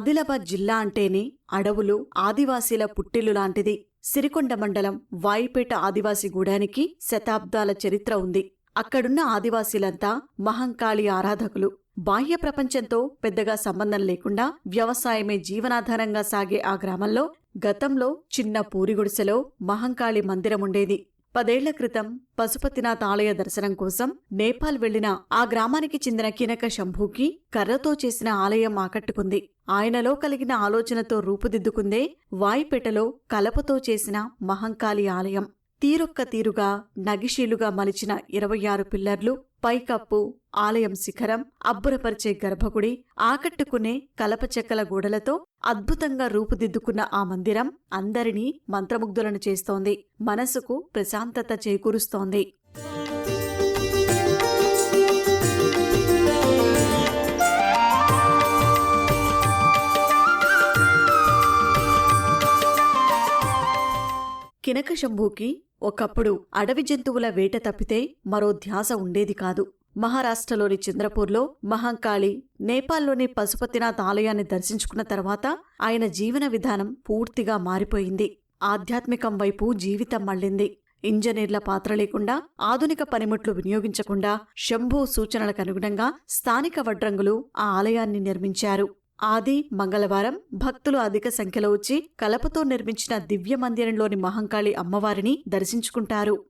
ఆదిలాబాద్ జిల్లా అంటేనే అడవులు, ఆదివాసీల పుట్టిల్లు లాంటిది. సిరికొండ మండలం వాయిపేట ఆదివాసీ గూడానికి శతాబ్దాల చరిత్ర ఉంది. అక్కడున్న ఆదివాసీలంతా మహంకాళి ఆరాధకులు. బాహ్య ప్రపంచంతో పెద్దగా సంబంధం లేకుండా వ్యవసాయమే జీవనాధారంగా సాగే ఆ గ్రామంలో గతంలో చిన్న పూరిగుడిసెలో మహంకాళి మందిరముండేది. 10 ఏళ్ల క్రితం పశుపతినాథ్ ఆలయ దర్శనం కోసం నేపాల్ వెళ్లిన ఆ గ్రామానికి చెందిన కినక శంభూకి కర్రతో చేసిన ఆలయం ఆకట్టుకుంది. ఆయనలో కలిగిన ఆలోచనతో రూపుదిద్దుకుందే వాయిపేటలో కలపతో చేసిన మహంకాళి ఆలయం. తీరొక్క తీరుగా నగిశీలుగా మలిచిన 26 పిల్లర్లు, పైకప్పు, ఆలయం శిఖరం, అబ్బురపరిచే గర్భగుడి, ఆకట్టుకునే కలపచెక్కల గోడలతో అద్భుతంగా రూపుదిద్దుకున్న ఆ మందిరం అందరినీ మంత్రముగ్ధులను చేస్తోంది. మనసుకు ప్రశాంతత చేకూరుస్తోంది. కినక శంభూకి ఒకప్పుడు అడవి జంతువుల వేట తప్పితే మరో ధ్యాస ఉండేది కాదు. మహారాష్ట్రలోని చంద్రపూర్లో మహంకాళి, నేపాల్లోని పశుపతినాథ్ ఆలయాన్ని దర్శించుకున్న తర్వాత ఆయన జీవన విధానం పూర్తిగా మారిపోయింది. ఆధ్యాత్మికం వైపు జీవితం మళ్లింది. ఇంజనీర్ల పాత్ర లేకుండా, ఆధునిక పనిముట్లు వినియోగించకుండా శంభూ సూచనలకు అనుగుణంగా స్థానిక వడ్రంగులు ఆ ఆలయాన్ని నిర్మించారు. ఆది, మంగళవారం భక్తులు అధిక సంఖ్యలో వచ్చి కలపతో నిర్మించిన దివ్య మందిరంలోని మహంకాళి అమ్మవారిని దర్శించుకుంటారు.